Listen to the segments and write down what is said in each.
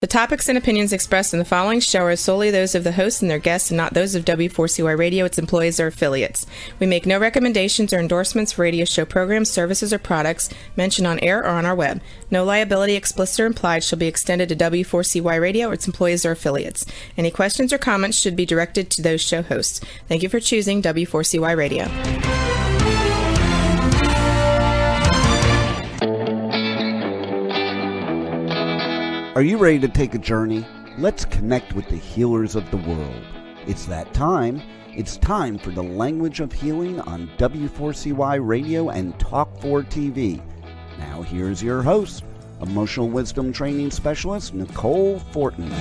The topics and opinions expressed in the following show are solely those of the hosts and their guests and not those of W4CY Radio, its employees, or affiliates. We make no recommendations or endorsements for radio show programs, services, or products mentioned on air or on our web. No liability, explicit or implied, shall be extended to W4CY Radio or its employees or affiliates. Any questions or comments should be directed to those show hosts. Thank you for choosing W4CY Radio. Are you ready to take a journey? Let's connect with the healers of the world. It's that time. It's time for the Language of Healing on W4CY Radio and Talk4 TV. Now here's your host, Emotional Wisdom Training Specialist Nicole Fortin.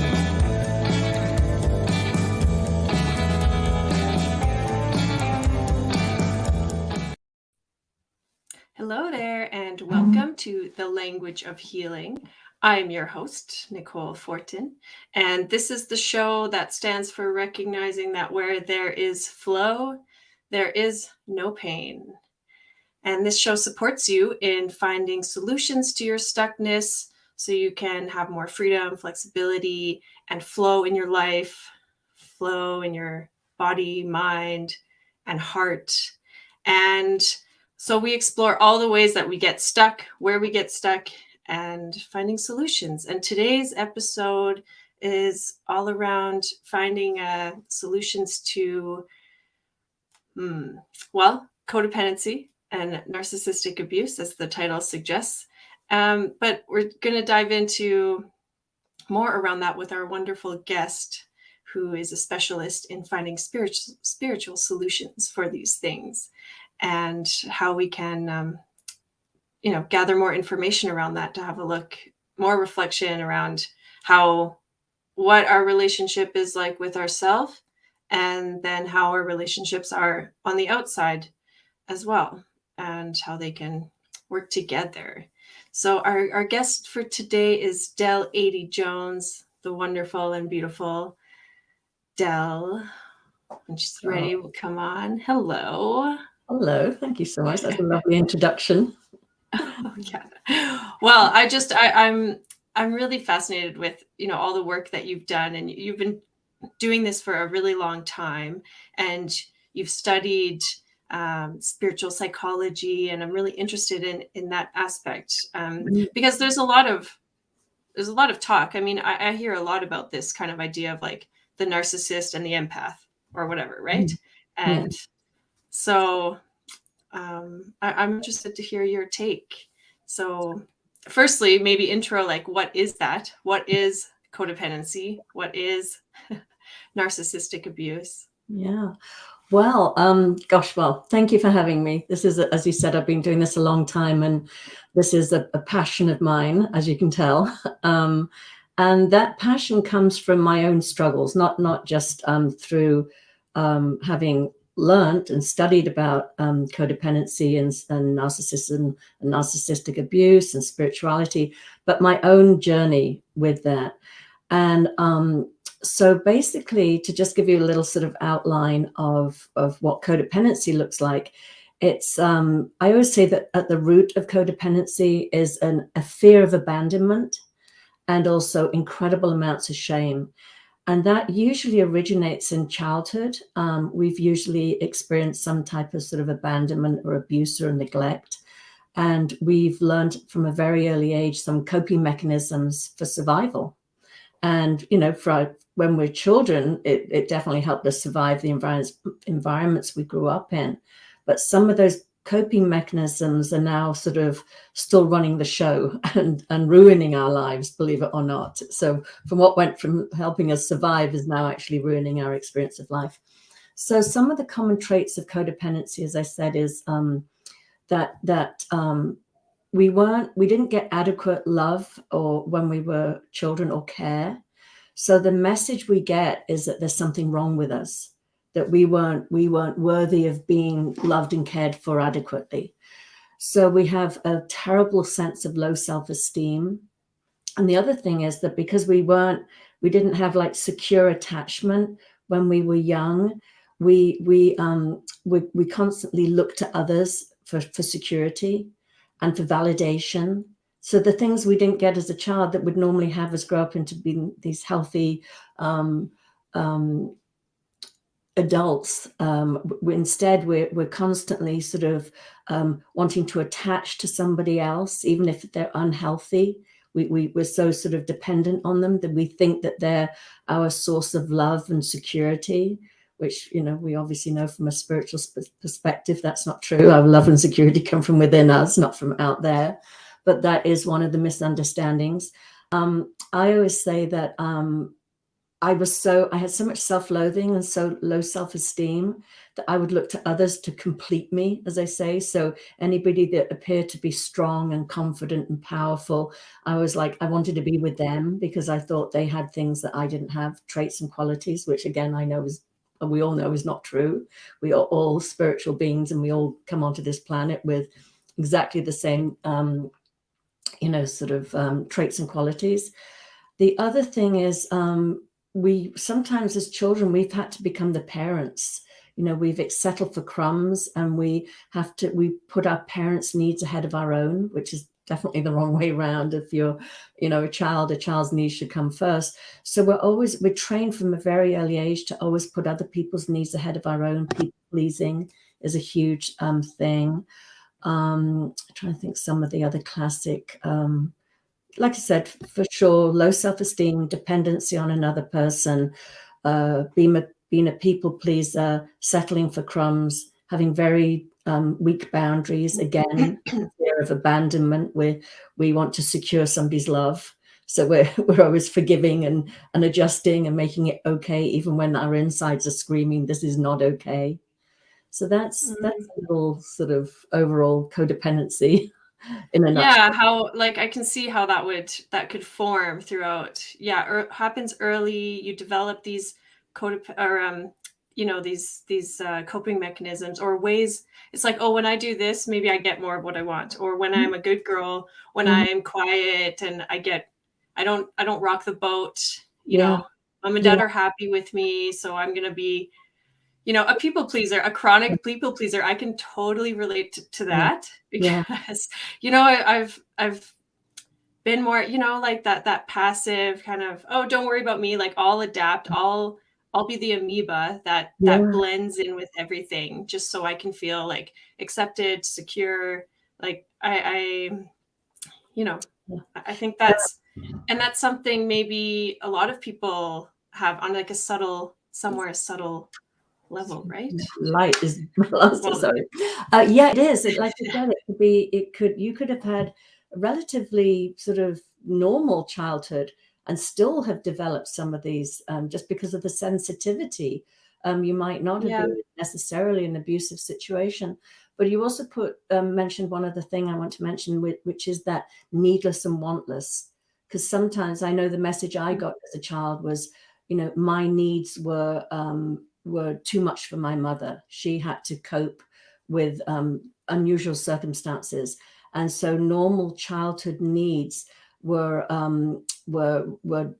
Hello there, and welcome to the Language of Healing. I'm your host, Nicole Fortin, and this is the show that stands for recognizing that where there is flow, there is no pain. And this show supports you in finding solutions to your stuckness so you can have more freedom, flexibility, and flow in your life, flow in your body, mind, and heart. And so we explore all the ways that we get stuck, where we get stuck, and finding solutions. And today's episode is all around finding solutions to, codependency and narcissistic abuse, as the title suggests. But we're going to dive into more around that with our wonderful guest, who is a specialist in finding spiritual solutions for these things, and how we can gather more information around that, to have a look, more reflection around what our relationship is like with ourselves, and then how our relationships are on the outside as well, and how they can work together. So our guest for today is Adey-Jones, the wonderful and beautiful Del. When she's ready, we'll come on. Hello. Hello. Thank you so much. That's a lovely introduction. Oh, yeah. Well, I'm really fascinated with, all the work that you've done, and you've been doing this for a really long time, and you've studied spiritual psychology, and I'm really interested in that aspect, because there's a lot of talk. I mean, I hear a lot about this kind of idea of like the narcissist and the empath or whatever, right? And so I'm interested to hear your take. So firstly, maybe intro, like, what is that? What is codependency? What is narcissistic abuse? Yeah. Well, thank you for having me. This is, as you said, I've been doing this a long time, and this is a passion of mine, as you can tell. And that passion comes from my own struggles, not just through having learned and studied about codependency and narcissism and narcissistic abuse and spirituality, but my own journey with that. And so basically, to just give you a little sort of outline of what codependency looks like, it's I always say that at the root of codependency is a fear of abandonment, and also incredible amounts of shame. And that usually originates in childhood. We've usually experienced some type of sort of abandonment or abuse or neglect. And we've learned from a very early age some coping mechanisms for survival. And, when we're children, it definitely helped us survive the environments we grew up in. But some of those coping mechanisms are now sort of still running the show and ruining our lives, believe it or not. So from what went from helping us survive is now actually ruining our experience of life. So some of the common traits of codependency, as I said, is that we didn't get adequate love or when we were children, or care. So the message we get is that there's something wrong with us, that we weren't worthy of being loved and cared for adequately. So we have a terrible sense of low self-esteem. And the other thing is that because we didn't have like secure attachment when we were young, we constantly look to others for security and for validation So the things we didn't get as a child that would normally have us grow up into being these healthy adults, instead we're constantly sort of wanting to attach to somebody else, even if they're unhealthy. We're so sort of dependent on them that we think that they're our source of love and security, which, you know, we obviously know from a spiritual perspective that's not true. Our love and security come from within us, not from out there. But that is one of the misunderstandings. I always say that I had so much self-loathing and so low self-esteem that I would look to others to complete me, as I say. So anybody that appeared to be strong and confident and powerful, I was like, I wanted to be with them because I thought they had things that I didn't have, traits and qualities, which again, we all know is not true. We are all spiritual beings and we all come onto this planet with exactly the same, traits and qualities. The other thing is, we sometimes as children, we've had to become the parents. You know, we've settled for crumbs and we put our parents' needs ahead of our own, which is definitely the wrong way around. If you're, you know, a child's needs should come first. So we're trained from a very early age to always put other people's needs ahead of our own. People pleasing is a huge thing. I'm trying to think some of the other classic, like I said, for sure, low self-esteem, dependency on another person, being a people pleaser, settling for crumbs, having very weak boundaries. Again, fear of abandonment, where we want to secure somebody's love. So we're always forgiving and adjusting and making it okay, even when our insides are screaming, this is not okay. So that's a little sort of overall codependency. Yeah, how, like, I can see how that could form throughout. Yeah, happens early. You develop these coping mechanisms or ways. It's like, oh, when I do this, maybe I get more of what I want. Or when I'm a good girl, when I'm quiet and I don't rock the boat. You know, mom and dad are happy with me, so I'm gonna be, you know, a people pleaser, a chronic people pleaser. I can totally relate to that because, you know, I've been more, you know, like that passive kind of, oh, don't worry about me. Like I'll adapt. I'll be the amoeba that blends in with everything just so I can feel like accepted, secure. Like I you know, I think that's something maybe a lot of people have on like a subtle level, right? Light is sorry. Yeah, it is. Like you said, you could have had a relatively sort of normal childhood and still have developed some of these just because of the sensitivity. You might not have been necessarily an abusive situation, but you also mentioned one other thing I want to mention, which is that needless and wantless. Because sometimes I know the message I got as a child was, you know, my needs were too much for my mother. She had to cope with unusual circumstances, and so normal childhood needs were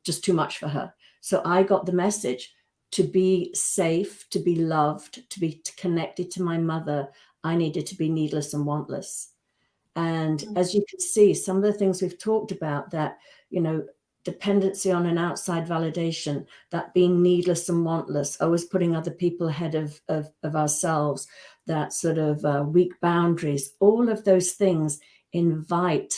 just too much for her. So I got the message: to be safe, to be loved, to be connected to my mother, I needed to be needless and wantless. And as you can see, some of the things we've talked about, that, you know, dependency on an outside validation, that being needless and wantless, always putting other people ahead of ourselves, that sort of weak boundaries, all of those things invite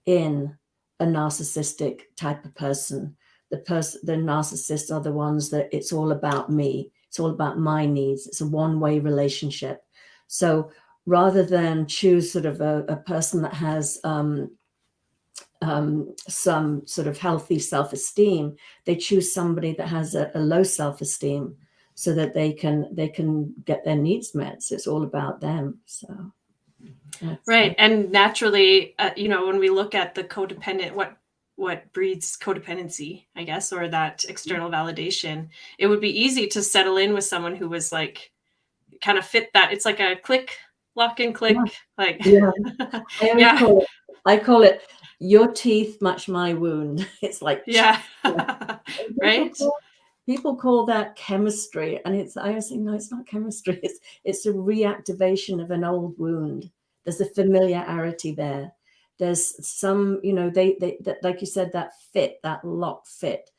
in a narcissistic type of person. The narcissists are the ones that it's all about me. It's all about my needs. It's a one-way relationship. So rather than choose sort of a person that has some sort of healthy self-esteem, they choose somebody that has a low self-esteem so that they can get their needs met. So it's all about them. So right. And naturally, you know, when we look at the codependent, what breeds codependency, I guess, or that external validation, it would be easy to settle in with someone who was like, kind of fit that. It's like a click, lock and click. Like, I call it your teeth match my wound. It's like, right. People call that chemistry, and I was saying, no, it's not chemistry. It's a reactivation of an old wound. There's a familiarity there. There's some, they like you said, that fit, that lock fit.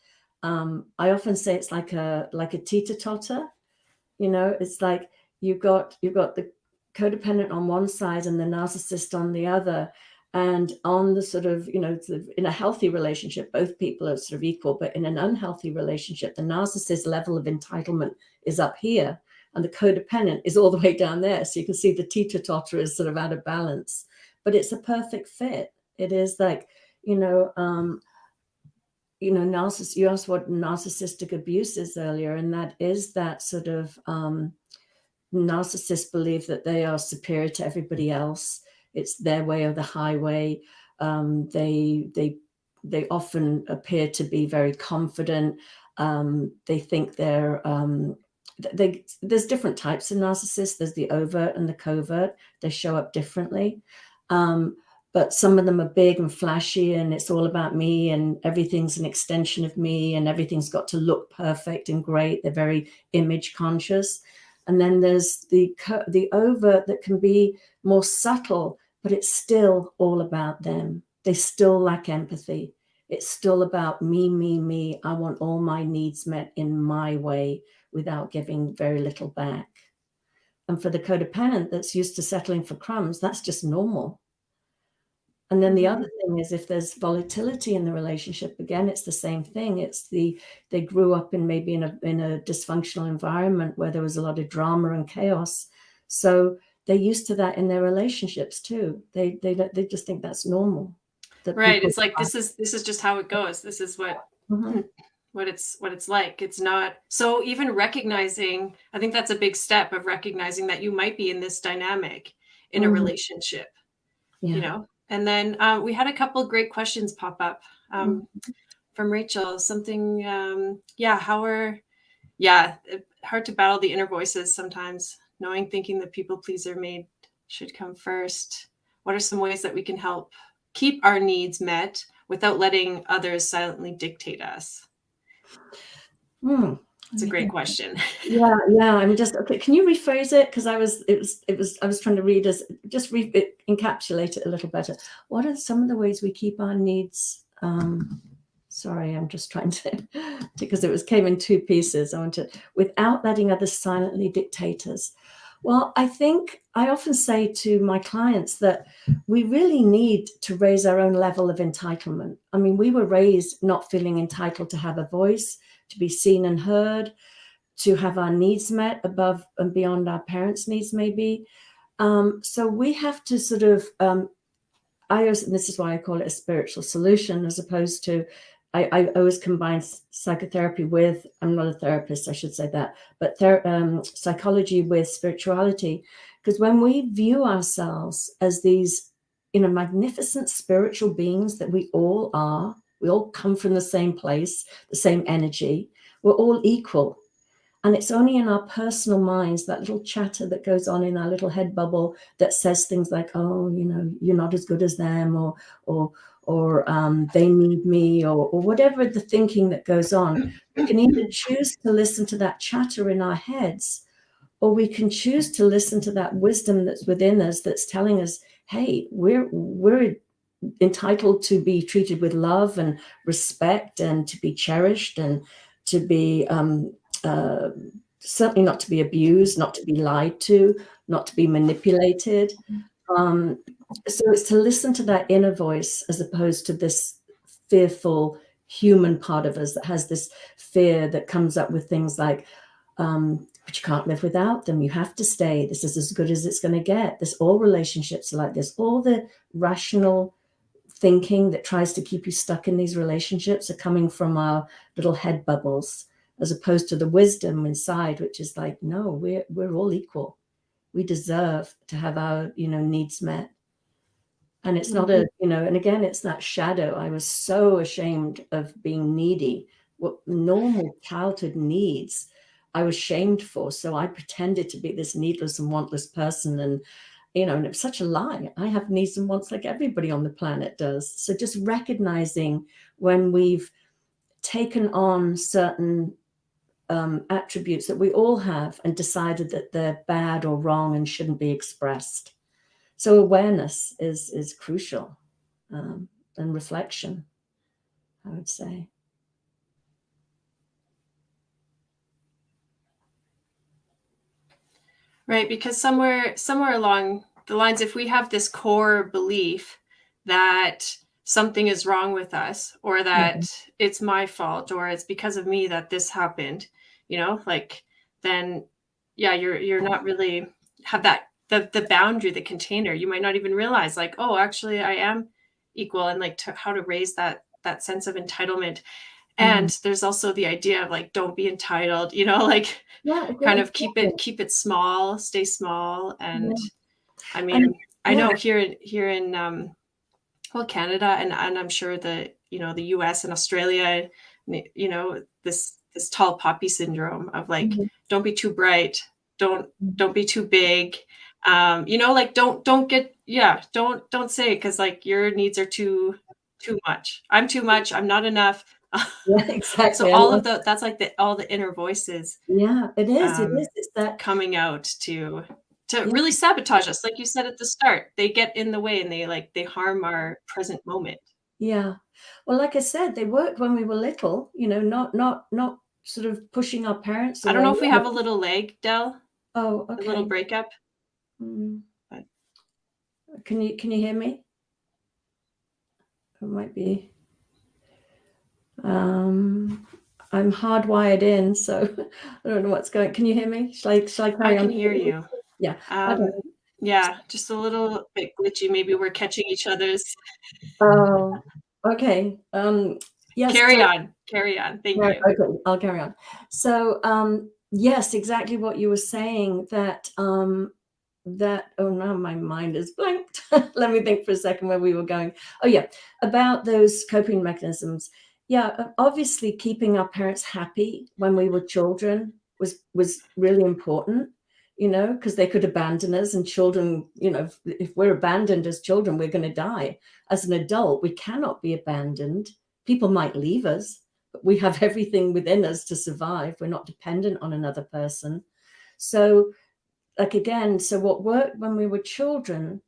I often say it's like a teeter-totter. It's like you've got the codependent on one side and the narcissist on the other. And on the sort of, in a healthy relationship, both people are sort of equal. But in an unhealthy relationship, the narcissist level of entitlement is up here and the codependent is all the way down there. So you can see the teeter-totter is sort of out of balance. But it's a perfect fit. It is like, narcissist. You asked what narcissistic abuse is earlier, and that is that sort of narcissists believe that they are superior to everybody else. It's their way or the highway. They often appear to be very confident. They think they're there's different types of narcissists. There's the overt and the covert. They show up differently. But some of them are big and flashy, and it's all about me, and everything's an extension of me, and everything's got to look perfect and great. They're very image conscious. And then there's the overt that can be more subtle, but it's still all about them. They still lack empathy. It's still about me, me, me. I want all my needs met in my way without giving very little back. And for the codependent that's used to settling for crumbs, that's just normal. And then the other thing is, if there's volatility in the relationship, again, it's the same thing. It's they grew up in maybe in a dysfunctional environment where there was a lot of drama and chaos. So they're used to that in their relationships too. They just think that's normal. Right. It's like, this is just how it goes. This is what it's like. It's not. So even recognizing, I think that's a big step of recognizing that you might be in this dynamic in a relationship, And then we had a couple of great questions pop up from Rachel. Something, hard to battle the inner voices sometimes, thinking the people pleaser made should come first. What are some ways that we can help keep our needs met without letting others silently dictate us? It's a great question. Yeah. I'm just okay. Can you rephrase it? Because I was trying to read encapsulate it a little better. What are some of the ways we keep our needs? Sorry, I'm just trying to, because it came in two pieces. Without letting others silently dictate us. Well, I think I often say to my clients that we really need to raise our own level of entitlement. I mean, we were raised not feeling entitled to have a voice, to be seen and heard, to have our needs met above and beyond our parents' needs, maybe. So we have to sort of, and this is why I call it a spiritual solution, as opposed to, I always combine psychotherapy with, I'm not a therapist, I should say that, but psychology with spirituality. Because when we view ourselves as these, magnificent spiritual beings that we all are, we all come from the same place, the same energy, we're all equal. And it's only in our personal minds, that little chatter that goes on in our little head bubble that says things like, oh, you're not as good as them, or they need me, or whatever the thinking that goes on. We can either choose to listen to that chatter in our heads, or we can choose to listen to that wisdom that's within us that's telling us, hey, we're entitled to be treated with love and respect, and to be cherished, and to be certainly not to be abused, not to be lied to, not to be manipulated. So it's to listen to that inner voice as opposed to this fearful human part of us that has this fear that comes up with things like, but you can't live without them. You have to stay. This is as good as it's going to get. All relationships are like this. All the rational thinking that tries to keep you stuck in these relationships are coming from our little head bubbles, as opposed to the wisdom inside, which is like, no, we're all equal. We deserve to have our, needs met. And it's not and again, it's that shadow. I was so ashamed of being needy. What normal childhood needs I was shamed for. So I pretended to be this needless and wantless person. And, and it's such a lie. I have needs and wants like everybody on the planet does. So just recognizing when we've taken on certain attributes that we all have and decided that they're bad or wrong and shouldn't be expressed. So awareness is crucial. and reflection, I would say. Right, because somewhere along the lines, if we have this core belief that something is wrong with us, or that it's my fault, or it's because of me that this happened, like, then you're not really have that the boundary, the container. You might not even realize, like, oh, actually I am equal, and like how to raise that sense of entitlement. And there's also the idea of like, don't be entitled, like, kind of keep it small, stay small. And I mean, I know here in well, Canada, and I'm sure that, the US and Australia, this tall poppy syndrome of like, don't be too bright, don't be too big, like, don't say, because like your needs are too much. I'm too much. I'm not enough. Yeah, exactly. So all of that's like all the inner voices. Yeah, it is. It's that coming out to really sabotage us. Like you said at the start, they get in the way, and they harm our present moment. Yeah. Well, like I said, they worked when we were little, not sort of pushing our parents away. I don't know if we have a little lag, Del. Oh, okay. A little breakup. But can you hear me? It might be. I'm hardwired in, so I don't know what's going. Can you hear me? Shall I carry on? I can hear you. Yeah. Yeah, just a little bit glitchy. Maybe we're catching each other's. Oh, okay. Yes. Carry on. Thank you. Okay, I'll carry on. So, yes, exactly what you were saying. That oh no, my mind is blanked. Let me think for a second where we were going. Oh yeah, about those coping mechanisms. Yeah, obviously keeping our parents happy when we were children was really important, because they could abandon us, and children, if we're abandoned as children, we're going to die. As an adult, we cannot be abandoned. People might leave us, but we have everything within us to survive. We're not dependent on another person. So, like, again, so what worked when we were children,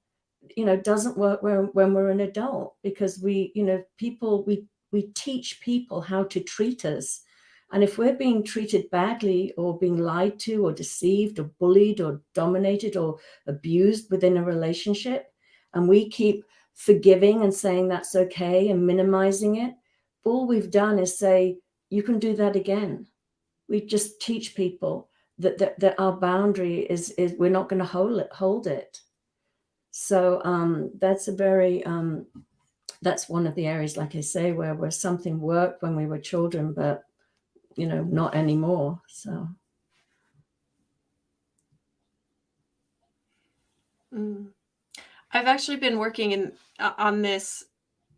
doesn't work when we're an adult, because we teach people how to treat us. And if we're being treated badly, or being lied to, or deceived, or bullied, or dominated, or abused within a relationship, and we keep forgiving and saying that's okay and minimizing it, all we've done is say, you can do that again. We just teach people that our boundary is we're not going to hold it. So that's a very that's one of the areas, like I say, where something worked when we were children, but not anymore. So I've actually been working on this,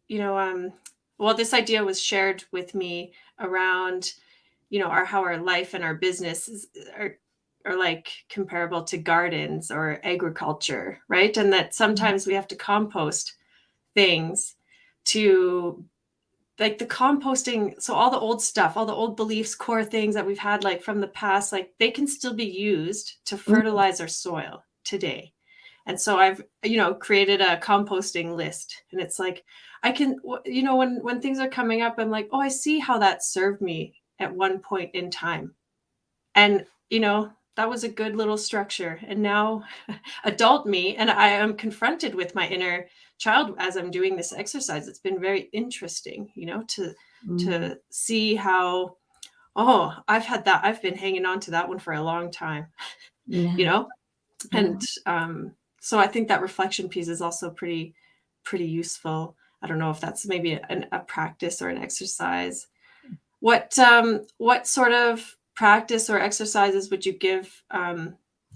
well, this idea was shared with me around, how our life and our business are like comparable to gardens or agriculture, right? And that sometimes we have to compost things to, like, the composting. So all the old stuff, all the old beliefs, core things that we've had, like, from the past, like, they can still be used to fertilize our soil today. And so I've, created a composting list, and it's like, I can, when things are coming up, I'm like, oh, I see how that served me at one point in time. And, that was a good little structure. And now adult me, and I am confronted with my inner child as I'm doing this exercise. It's been very interesting, to see how, oh, I've been hanging on to that one for a long time, and, so I think that reflection piece is also pretty useful. I don't know if that's maybe a practice or an exercise. What sort of practice or exercises would you give,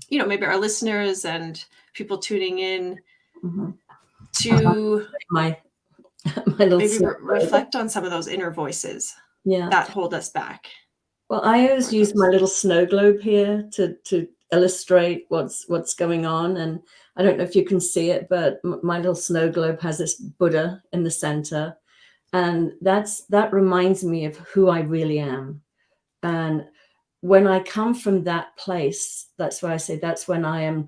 maybe our listeners and people tuning in to my little maybe reflect on some of those inner voices that hold us back? Well, I always use my little snow globe here to illustrate what's going on. And I don't know if you can see it, but my little snow globe has this Buddha in the center. And that reminds me of who I really am. And when I come from that place, that's why I say that's when I am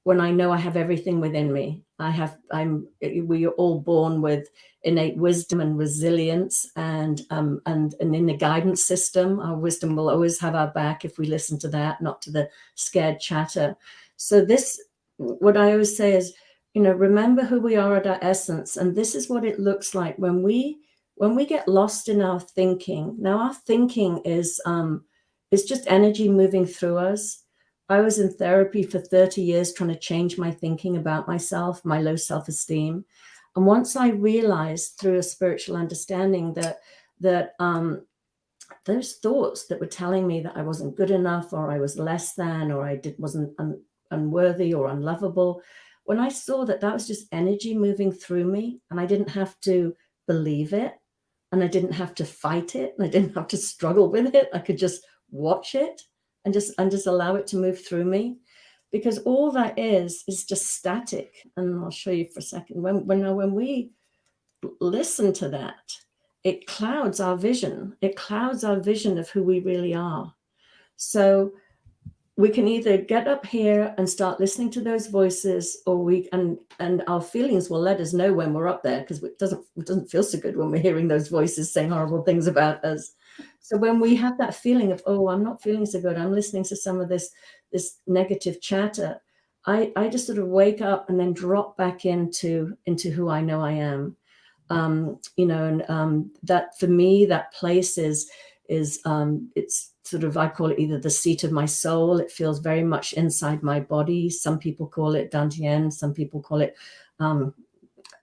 when I know I have everything within me. We are all born with innate wisdom and resilience, and in the guidance system, our wisdom will always have our back if we listen to that, not to the scared chatter. So what I always say is, remember who we are at our essence, and this is what it looks like when we get lost in our thinking. Now, our thinking is just energy moving through us. I was in therapy for 30 years trying to change my thinking about myself, my low self-esteem. And once I realized through a spiritual understanding that those thoughts that were telling me that I wasn't good enough, or I was less than, or I wasn't unworthy or unlovable, when I saw that was just energy moving through me, and I didn't have to believe it, and I didn't have to fight it, and I didn't have to struggle with it. I could just watch it and just allow it to move through me, because all that is just static. And I'll show you for a second. When we listen to that, it clouds our vision. It clouds our vision of who we really are. So we can either get up here and start listening to those voices, or and our feelings will let us know when we're up there, because it doesn't feel so good when we're hearing those voices saying horrible things about us. So when we have that feeling of, oh, I'm not feeling so good, I'm listening to some of this negative chatter, I just sort of wake up and then drop back into who I know I am. That for me, that place is it's sort of, I call it either the seat of my soul. It feels very much inside my body. Some people call it Dantian. Some people call it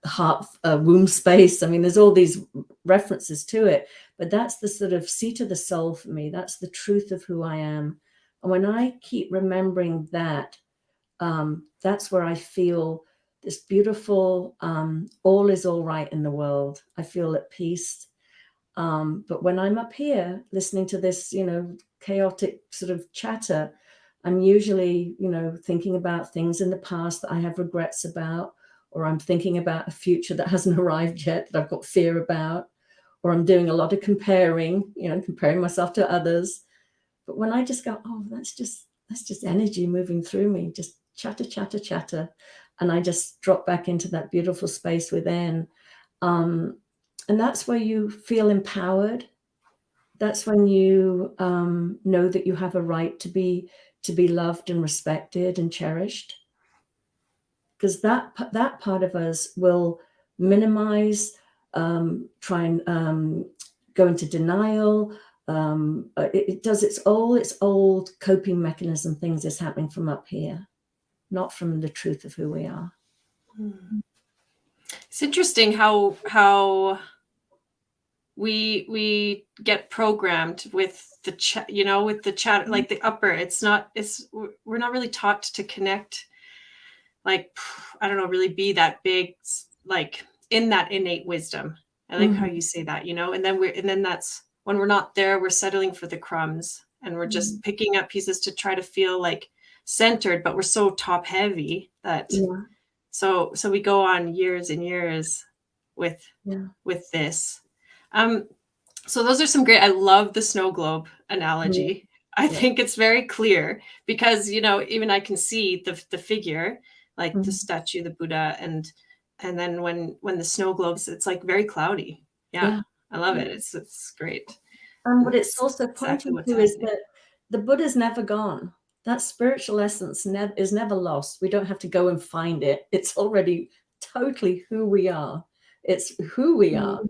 heart, womb space. I mean, there's all these references to it, but that's the sort of seat of the soul for me. That's the truth of who I am. And when I keep remembering that, that's where I feel this beautiful, all is all right in the world. I feel at peace. But when I'm up here listening to this, chaotic sort of chatter, I'm usually, thinking about things in the past that I have regrets about, or I'm thinking about a future that hasn't arrived yet that I've got fear about, or I'm doing a lot of comparing myself to others. But when I just go, oh, that's just energy moving through me, just chatter, chatter, chatter, and I just drop back into that beautiful space within. And that's where you feel empowered. That's when you know that you have a right to be loved and respected and cherished. Because that part of us will minimize, try and go into denial. It does its old coping mechanism things is happening from up here, not from the truth of who we are. It's interesting how we get programmed with the chat, with the chat, like the upper. We're not really taught to connect, like, I don't know, really be that big, like in that innate wisdom. I like how you say that, and then that's when we're not there, we're settling for the crumbs, and we're just picking up pieces to try to feel like centered, but we're so top heavy that so we go on years and years with this. So those are some great, I love the snow globe analogy. I think it's very clear because, even I can see the figure, like the statue, the Buddha, and then when the snow globes, it's like very cloudy. Yeah. I love it. It's great. And what it's also pointing to is that the Buddha's never gone. That spiritual essence is never lost. We don't have to go and find it. It's already totally who we are. It's who we are.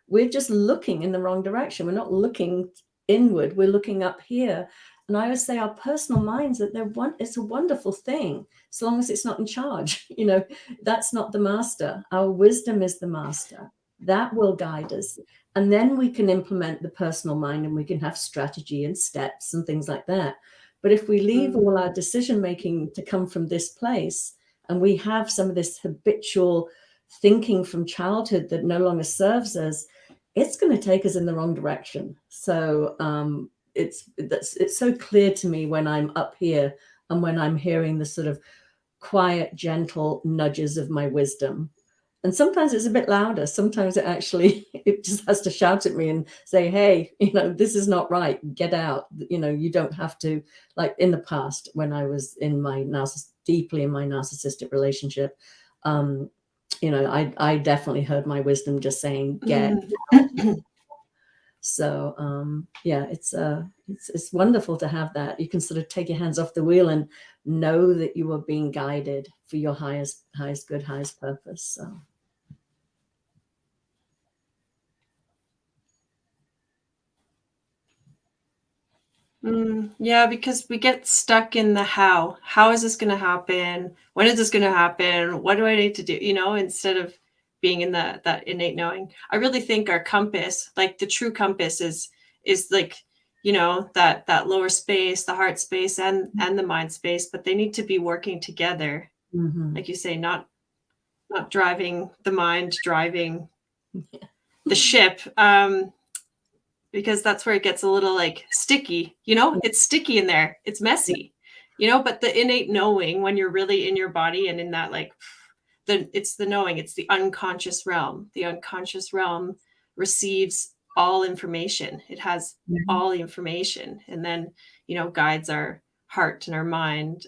We're just looking in the wrong direction. We're not looking inward. We're looking up here. And I always say our personal minds, that it's a wonderful thing, as long as it's not in charge. That's not the master. Our wisdom is the master. That will guide us. And then we can implement the personal mind, and we can have strategy and steps and things like that. But if we leave all our decision making to come from this place, and we have some of this habitual thinking from childhood that no longer serves us, it's going to take us in the wrong direction. So it's so clear to me when I'm up here and when I'm hearing the sort of quiet, gentle nudges of my wisdom. And sometimes it's a bit louder. Sometimes it just has to shout at me and say, hey, this is not right. Get out. You don't have to, like in the past when I was in my deeply in my narcissistic relationship. I definitely heard my wisdom just saying, get. So it's wonderful to have that. You can sort of take your hands off the wheel and know that you are being guided for your highest good, highest purpose. So. Yeah, because we get stuck in the how. How is this going to happen? When is this going to happen? What do I need to do? Instead of being in that innate knowing. I really think our compass, like the true compass, is like, that lower space, the heart space, and the mind space, but they need to be working together. Like you say, not driving the mind, driving the ship. Because that's where it gets a little like sticky, it's sticky in there. It's messy, but the innate knowing, when you're really in your body and in that, like, it's the knowing, it's the unconscious realm. The unconscious realm receives all information. It has all the information, and then, guides our heart and our mind,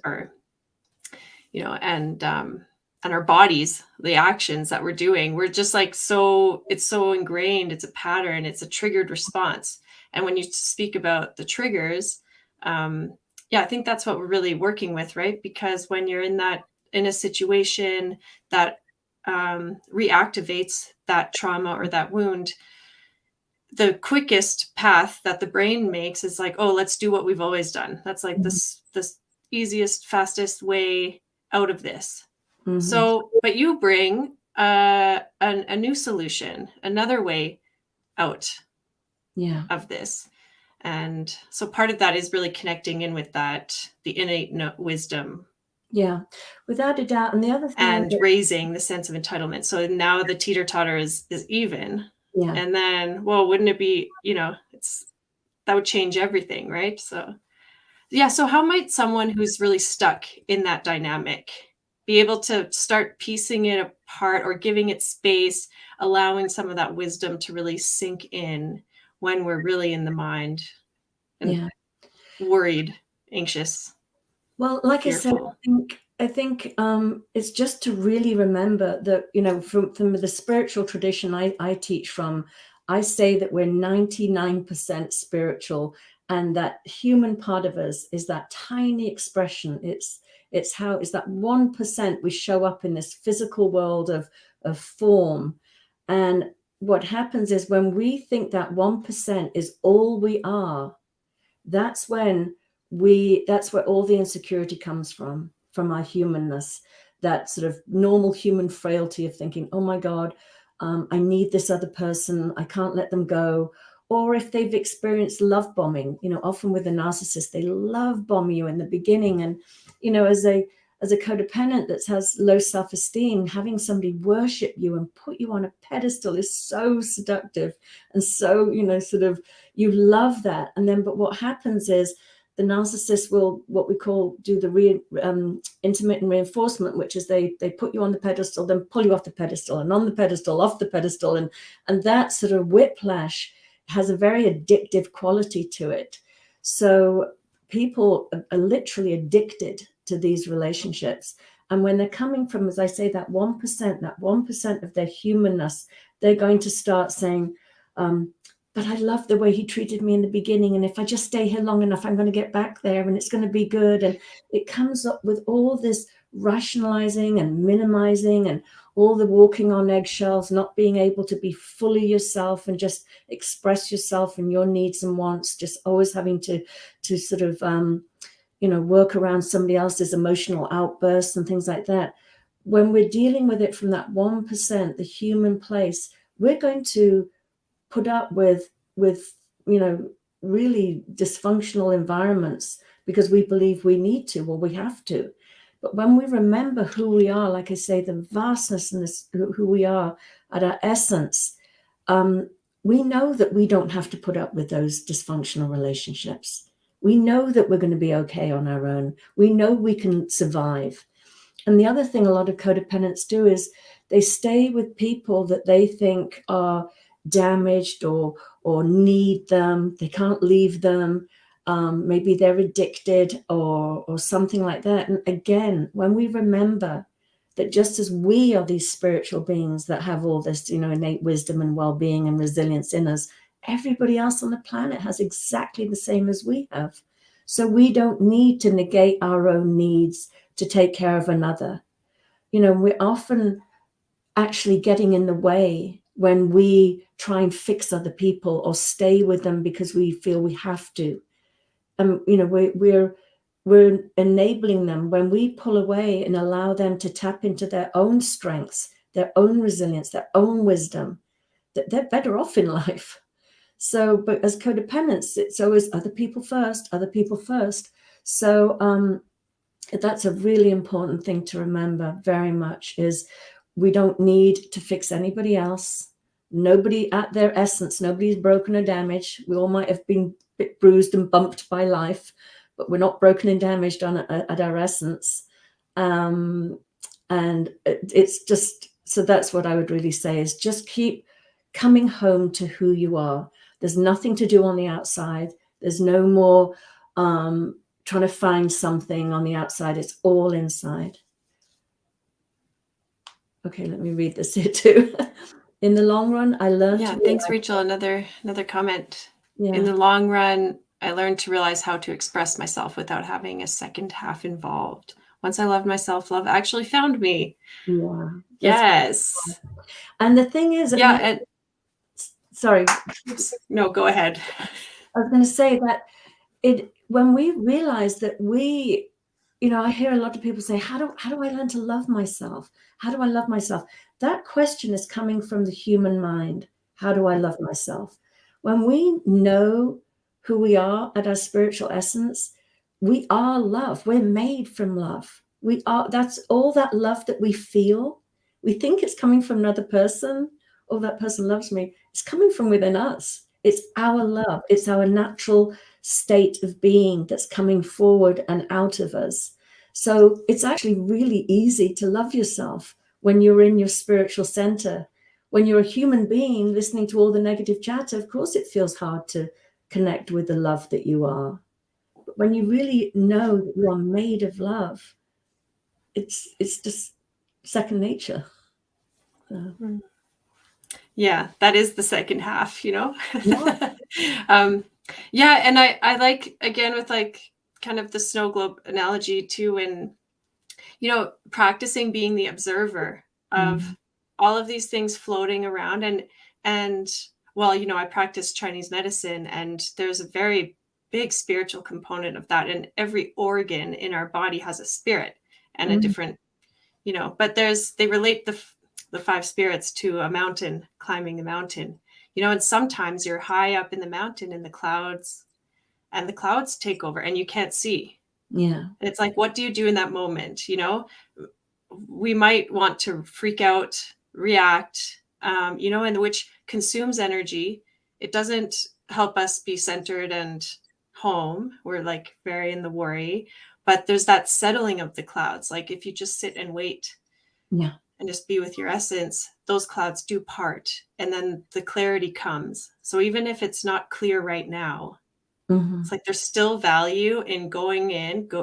and our bodies, the actions that we're doing. We're just like, it's so ingrained. It's a pattern. It's a triggered response. And when you speak about the triggers, I think that's what we're really working with, right? Because when you're in a situation that reactivates that trauma or that wound, the quickest path that the brain makes is like, oh, let's do what we've always done. That's like this easiest, fastest way out of this. So, but you bring a new solution, another way out of this. And so part of that is really connecting in with the innate wisdom. Yeah, without a doubt. And the other thing, and raising the sense of entitlement. So now the teeter-totter is even. Yeah. And then, well, wouldn't it be, that would change everything, right? So, yeah. So how might someone who's really stuck in that dynamic be able to start piecing it apart, or giving it space, allowing some of that wisdom to really sink in when we're really in the mind and worried, anxious? Well, like fearful. I think it's just to really remember that, from the spiritual tradition I teach from, I say that we're 99% spiritual, and that human part of us is that tiny expression. It's that 1% we show up in this physical world of form. And what happens is, when we think that 1% is all we are, that's where all the insecurity comes from our humanness, that sort of normal human frailty of thinking, oh my God, I need this other person, I can't let them go. Or if they've experienced love bombing, often with a narcissist, they love bomb you in the beginning. And, as a codependent that has low self-esteem, having somebody worship you and put you on a pedestal is so seductive. And so, sort of, you love that. And then, but what happens is, the narcissist will, what we call, do the intermittent reinforcement, which is they put you on the pedestal, then pull you off the pedestal, and on the pedestal, off the pedestal. And that sort of whiplash has a very addictive quality to it. So people are literally addicted to these relationships. And when they're coming from, as I say, that 1% of their humanness, they're going to start saying, but I love the way he treated me in the beginning. And if I just stay here long enough, I'm going to get back there and it's going to be good. And it comes up with all this rationalizing and minimizing, and all the walking on eggshells, not being able to be fully yourself and just express yourself and your needs and wants, just always having to sort of, work around somebody else's emotional outbursts and things like that. When we're dealing with it from that 1%, the human place, we're going to put up with really dysfunctional environments because we believe we need to, or we have to. But when we remember who we are, like I say, the vastness and who we are at our essence, we know that we don't have to put up with those dysfunctional relationships. We know that we're going to be okay on our own. We know we can survive. And the other thing a lot of codependents do is they stay with people that they think are damaged or need them. They can't leave them. maybe they're addicted or something like that. And again, when we remember that just as we are these spiritual beings that have all this, innate wisdom and well-being and resilience in us, everybody else on the planet has exactly the same as we have. So we don't need to negate our own needs to take care of another. We're often actually getting in the way when we try and fix other people or stay with them because we feel we have to. We're enabling them when we pull away and allow them to tap into their own strengths, their own resilience, their own wisdom, that they're better off in life. So, but as codependents, it's always other people first, other people first. So that's a really important thing to remember very much, is we don't need to fix anybody else. Nobody at their essence, nobody's broken or damaged. We all might have been a bit bruised and bumped by life, but we're not broken and damaged at our essence. And it's just, so that's what I would really say, is just keep coming home to who you are. There's nothing to do on the outside. There's no more trying to find something on the outside. It's all inside. Okay, let me read this here too. In the long run, I learned to thanks, Rachel. Another comment. In the long run, I learned to realize how to express myself without having a second half involved. Once I loved myself, love actually found me. Yeah. Yes. And the thing is, sorry. No, go ahead. I was going to say that when we realize that I hear a lot of people say, how do I learn to love myself? How do I love myself? That question is coming from the human mind. How do I love myself? When we know who we are at our spiritual essence, we are love. We're made from love. That's all that love that we feel. We think it's coming from another person. Oh, that person loves me. It's coming from within us. It's our love. It's our natural state of being that's coming forward and out of us. So it's actually really easy to love yourself when you're in your spiritual center. When you're a human being listening to all the negative chatter, of course it feels hard to connect with the love that you are. But when you really know that you are made of love, it's just second nature. Yeah, that is the second half, Yeah. And I like, again, with like kind of the snow globe analogy too, and practicing being the observer of all of these things floating around. And well, I practice Chinese medicine, and there's a very big spiritual component of that, and every organ in our body has a spirit and a different, but they relate the five spirits to a mountain, climbing the mountain, and sometimes you're high up in the mountain in the clouds, and the clouds take over and you can't see. Yeah. And it's like, what do you do in that moment? We might want to freak out, react, and which consumes energy. It doesn't help us be centered and home. We're like very in the worry, but there's that settling of the clouds. Like if you just sit and wait. Yeah. And just be with your essence, those clouds do part, and then the clarity comes. So even if it's not clear right now, it's like there's still value in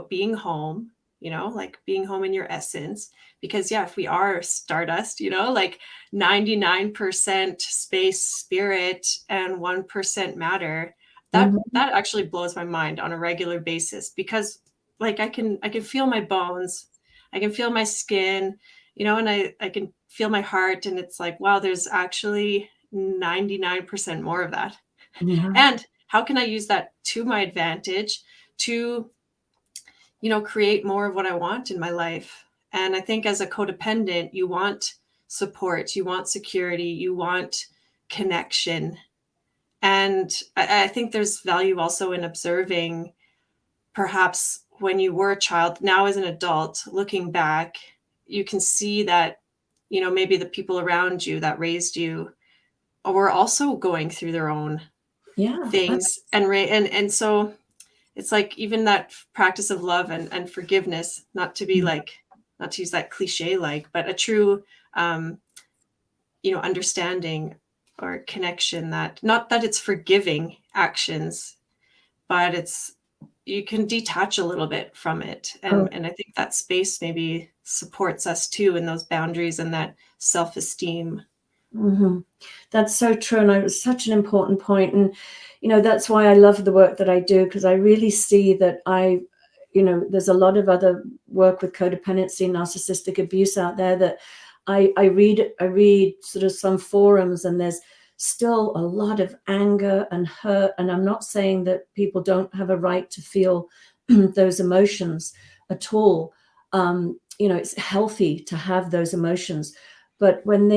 being home, like being home in your essence. Because if we are stardust, like 99% space, spirit, and 1% matter, that actually blows my mind on a regular basis, because like I can feel my bones, I can feel my skin, and I can feel my heart, and it's like, wow, there's actually 99% more of that. Yeah. And how can I use that to my advantage to, create more of what I want in my life? And I think as a codependent, you want support, you want security, you want connection. And I think there's value also in observing, perhaps when you were a child, now as an adult, looking back, you can see that, maybe the people around you that raised you were also going through their own things. And so it's like, even that practice of love and forgiveness, not to use that cliche, but a true, understanding or connection, that not that it's forgiving actions, but you can detach a little bit from it. And I think that space maybe supports us too in those boundaries and that self-esteem. Mm-hmm. That's so true. And it's such an important point. And, that's why I love the work that I do, because I really see that there's a lot of other work with codependency, narcissistic abuse out there that I read sort of some forums, and there's still a lot of anger and hurt. And I'm not saying that people don't have a right to feel those emotions at all. It's healthy to have those emotions, but when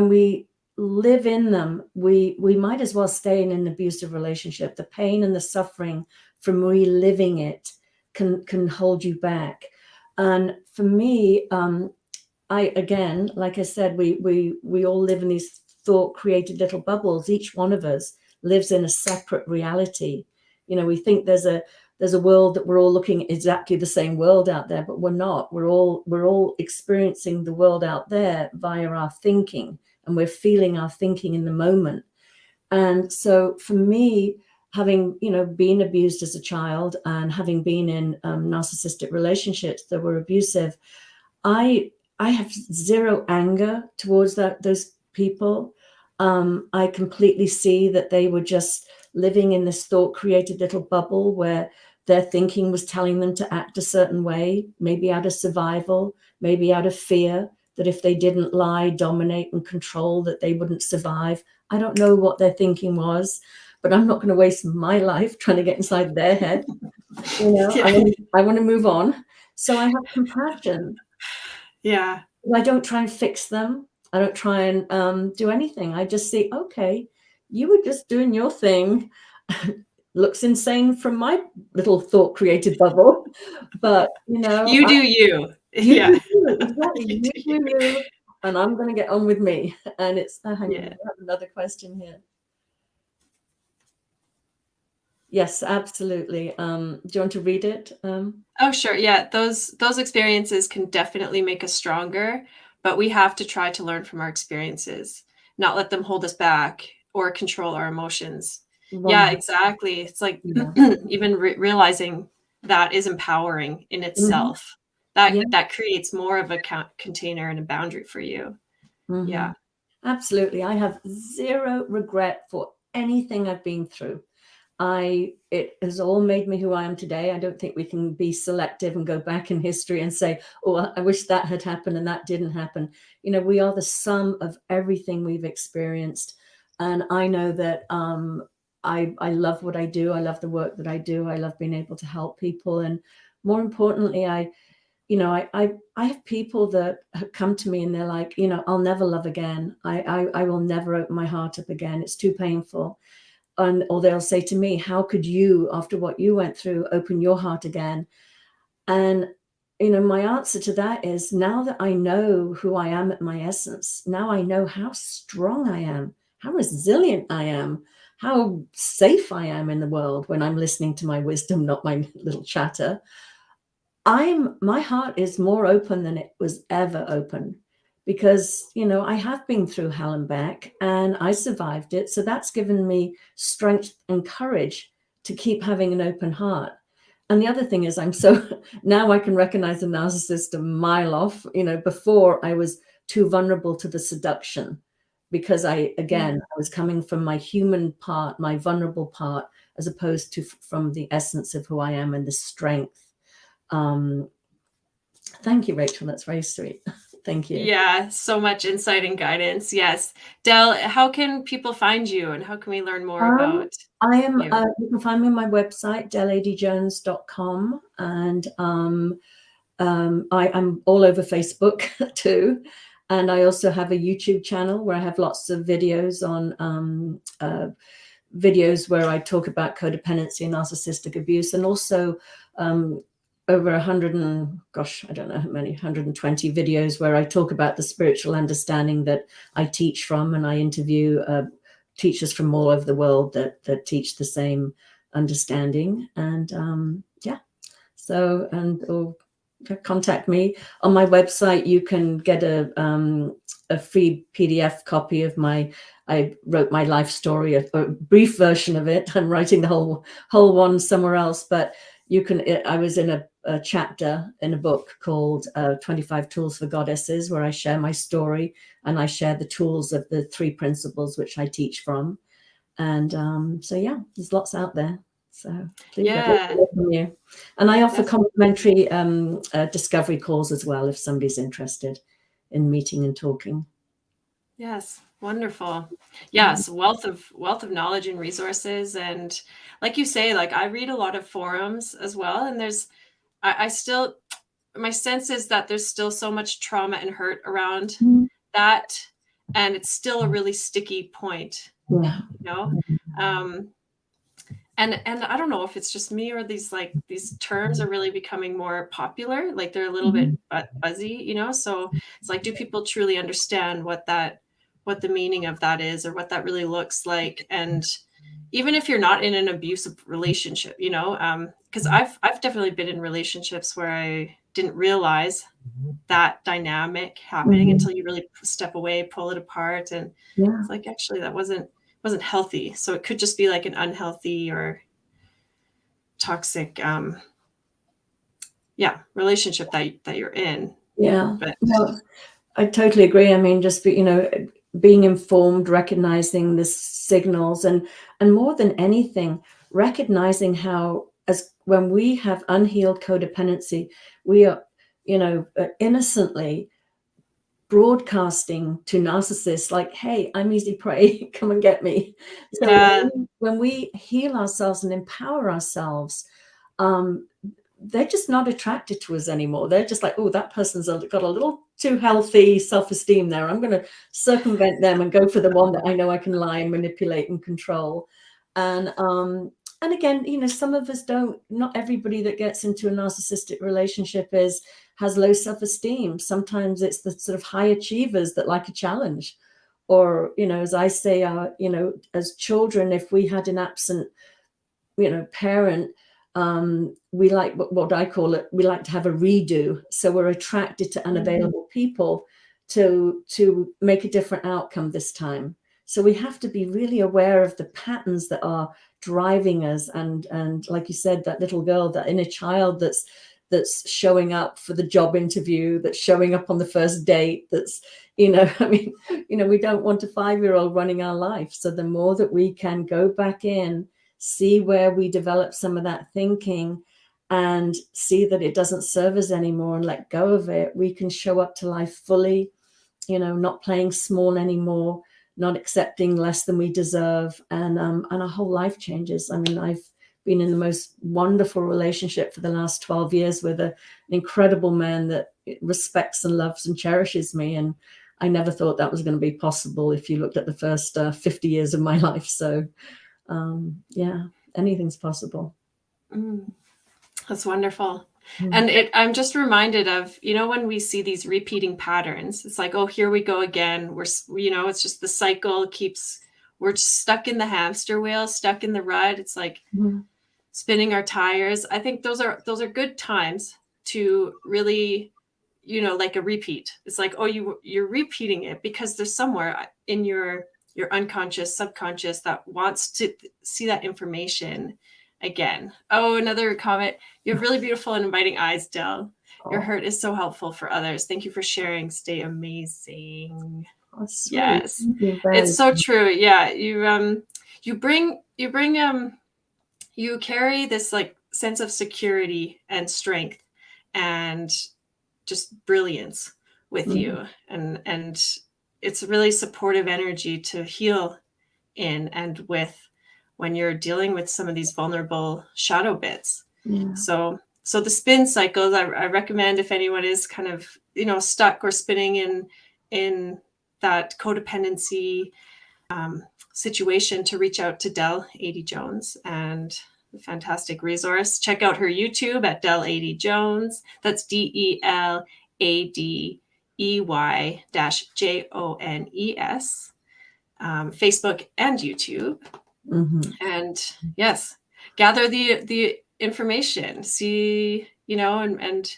we live in them, we might as well stay in an abusive relationship. The pain and the suffering from reliving it can hold you back. And for me, again, like I said, we all live in these thought created little bubbles. Each one of us lives in a separate reality. We think there's a world that we're all looking at, exactly the same world out there, but we're not. We're all experiencing the world out there via our thinking, and we're feeling our thinking in the moment. And so for me, having been abused as a child and having been in narcissistic relationships that were abusive, I have zero anger towards those people. I completely see that they were just living in this thought created little bubble where their thinking was telling them to act a certain way, maybe out of survival, maybe out of fear that if they didn't lie, dominate and control, that they wouldn't survive. I don't know what their thinking was, but I'm not going to waste my life trying to get inside their head. Yeah. I want to move on. So I have compassion. Yeah. I don't try and fix them. I don't try and do anything. I just see, okay, you were just doing your thing. Looks insane from my little thought created bubble, but you do you. Yeah. Exactly. You do you, and I'm going to get on with me. And it's hang on, I have another question here. Yes, absolutely. Do you want to read it? Oh, sure. Yeah, those experiences can definitely make us stronger, but we have to try to learn from our experiences, not let them hold us back or control our emotions. Yeah, exactly. It's like even realizing that is empowering in itself. That creates more of a container and a boundary for you. Yeah. Absolutely. I have zero regret for anything I've been through. It has all made me who I am today. I don't think we can be selective and go back in history and say, oh, I wish that had happened and that didn't happen. We are the sum of everything we've experienced. And I know that I love what I do. I love the work that I do. I love being able to help people. And more importantly, I have people that come to me and they're like, I'll never love again. I will never open my heart up again. It's too painful. Or they'll say to me, how could you, after what you went through, open your heart again? And, my answer to that is, now that I know who I am at my essence, now I know how strong I am, how resilient I am, how safe I am in the world when I'm listening to my wisdom, not my little chatter. My heart is more open than it was ever open. Because, I have been through hell and back and I survived it. So that's given me strength and courage to keep having an open heart. And the other thing is now I can recognize a narcissist a mile off. Before I was too vulnerable to the seduction because I was coming from my human part, my vulnerable part, as opposed to from the essence of who I am and the strength. Thank you, Rachel. That's very sweet. Thank you. Yeah, so much insight and guidance. Yes. Del, how can people find you and how can we learn more about you? You can find me on my website, Adey-Jones.com. And I'm all over Facebook too. And I also have a YouTube channel where I have lots of videos on videos where I talk about codependency and narcissistic abuse, and also over 100 and I don't know how many, 120 videos where I talk about the spiritual understanding that I teach from, and I interview teachers from all over the world that teach the same understanding. And contact me. On my website, you can get a free PDF copy of I wrote my life story, a brief version of it. I'm writing the whole one somewhere else, but you can. I was in a chapter in a book called 25 Tools for Goddesses, where I share my story and I share the tools of the 3 principles which I teach from. And so, yeah, there's lots out there. So please let me hear from you. And I offer complimentary discovery calls as well if somebody's interested in meeting and talking. Yes, wonderful. Yes, wealth of knowledge and resources. And like you say, like I read a lot of forums as well. And I still, my sense is that there's still so much trauma and hurt around that. And it's still a really sticky point, Yeah. you know? And I don't know if it's just me or these terms are really becoming more popular. Like they're a little bit buzzy, you know? So it's like, do people truly understand what the meaning of that is, or what that really looks like? And even if you're not in an abusive relationship, you know, because I've definitely been in relationships where I didn't realize that dynamic happening until you really step away, pull it apart. And it's like, actually that wasn't healthy. So it could just be like an unhealthy or toxic relationship that you're in. Yeah. But no, I totally agree. I mean, just being informed, recognizing the signals, and more than anything, recognizing how, as when we have unhealed codependency, we are, innocently broadcasting to narcissists like, hey, I'm easy prey, come and get me. So when we heal ourselves and empower ourselves, they're just not attracted to us anymore. They're just like, oh, that person's got a little too healthy self-esteem there. I'm going to circumvent them and go for the one that I know I can lie and manipulate and control. And again, some of us don't, not everybody that gets into a narcissistic relationship has low self-esteem. Sometimes it's the sort of high achievers that like a challenge. Or, as I say, as children, if we had an absent, parent, we like what I call it, we like to have a redo. So we're attracted to unavailable people to make a different outcome this time. So we have to be really aware of the patterns that are driving us. And like you said, that little girl, that inner child that's showing up for the job interview, that's showing up on the first date, that's, we don't want a 5-year-old running our life. So the more that we can go back in, see where we develop some of that thinking and see that it doesn't serve us anymore and let go of it, we can show up to life fully, not playing small anymore, not accepting less than we deserve. And our whole life changes. I mean, I've been in the most wonderful relationship for the last 12 years with an incredible man that respects and loves and cherishes me. And I never thought that was going to be possible if you looked at the first 50 years of my life. So anything's possible. That's wewonderful. And I'm just reminded of, when we see these repeating patterns, it's like, oh, here we go again. It's just the cycle we're stuck in the hamster wheel, stuck in the rut. It's like spinning our tires. I think those are good times to really, like a repeat. It's like, oh, you're repeating it because there's somewhere in your unconscious, subconscious that wants to see that information again. Oh, another comment. You have really beautiful and inviting eyes, Del. Your hurt is so helpful for others. Thank you for sharing. Stay amazing. Oh, yes, it's so true. Yeah, you carry this like sense of security and strength and just brilliance with you, and it's a really supportive energy to heal in and with when you're dealing with some of these vulnerable shadow bits. So the spin cycles, I recommend if anyone is kind of stuck or spinning in that codependency situation, to reach out to Del Adey-Jones, and a fantastic resource. Check out her YouTube at Del Adey-Jones. That's DELADEY-JONES. Facebook and YouTube. And yes, gather the information, see, and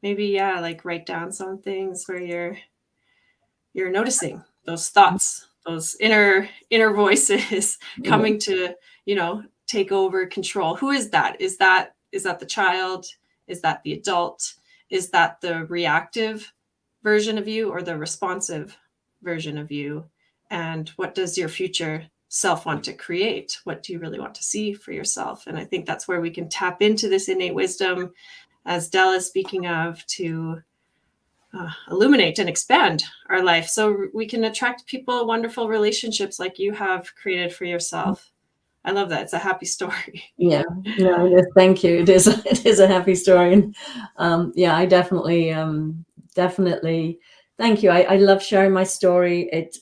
maybe, like write down some things where you're noticing those thoughts, those inner voices coming to, take over control. Who is that? Is that the child? Is that the adult? Is that the reactive version of you or the responsive version of you? And what does your future self want to create? What do you really want to see for yourself? And I think that's where we can tap into this innate wisdom, as Del is speaking of, to illuminate and expand our life so we can attract people, wonderful relationships like you have created for yourself. I love that. It's a happy story. Yeah, no, thank you. It is a happy story. And I definitely thank you. I love sharing my story. It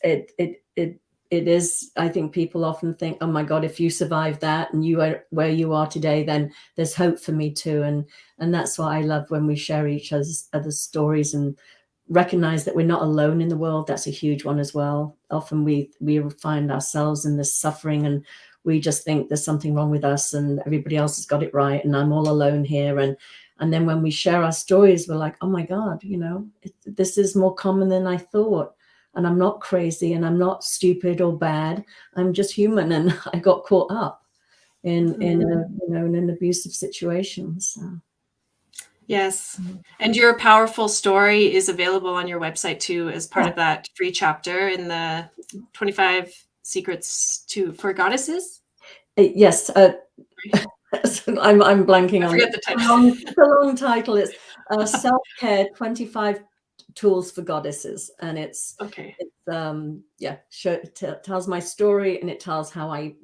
is, I think people often think, oh my God, if you survive that and you are where you are today, then there's hope for me too. And that's why I love when we share each other's stories and recognize that we're not alone in the world. That's a huge one as well. Often we find ourselves in this suffering and we just think there's something wrong with us and everybody else has got it right and I'm all alone here. And then when we share our stories, we're like, oh my God, this is more common than I thought. And I'm not crazy and I'm not stupid or bad. I'm just human. And I got caught up in an abusive situation. So. Yes. And your powerful story is available on your website too, as part of that free chapter in the 25 Secrets for Goddesses. Yes. I'm blanking on it. The title. The long title is Self-Care 25 Tools for Goddesses, and it's tells my story and it tells how I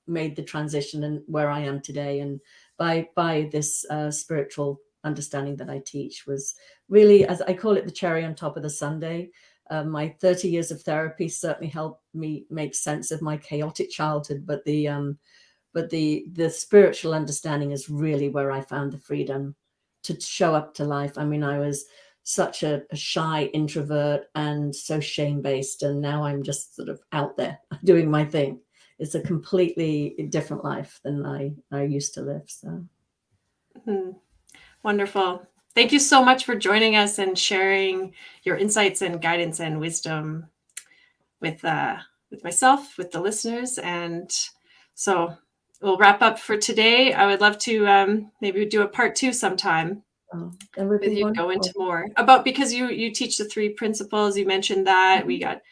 made the transition and where I am today, and by this spiritual understanding that I teach was really, as I call it, the cherry on top of the sundae. My 30 years of therapy certainly helped me make sense of my chaotic childhood, but the spiritual understanding is really where I found the freedom to show up to life. I mean, I was such a shy introvert and so shame-based, and now I'm just sort of out there doing my thing. It's a completely different life than I used to live. So Wonderful. Thank you so much for joining us and sharing your insights and guidance and wisdom with myself, with the listeners. And so we'll wrap up for today. I would love to maybe do a part 2 sometime. With you, go into more about, because you teach the 3 principles. You mentioned that we got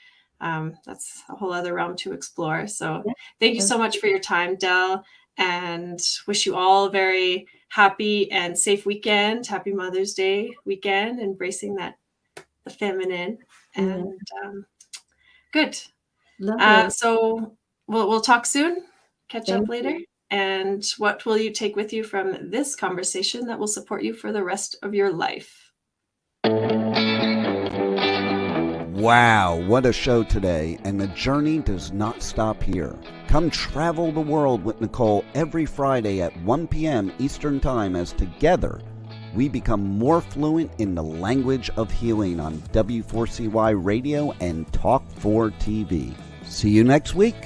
that's a whole other realm to explore. So thank you so much for your time, Del, and wish you all a very happy and safe weekend. Happy Mother's Day weekend, embracing the feminine. And good. So we'll talk soon. Catch up later. And what will you take with you from this conversation that will support you for the rest of your life? Wow, what a show today, and the journey does not stop here. Come travel the world with Nicole every Friday at 1 p.m. Eastern Time as together we become more fluent in the language of healing on W4CY Radio and Talk 4 TV. See you next week.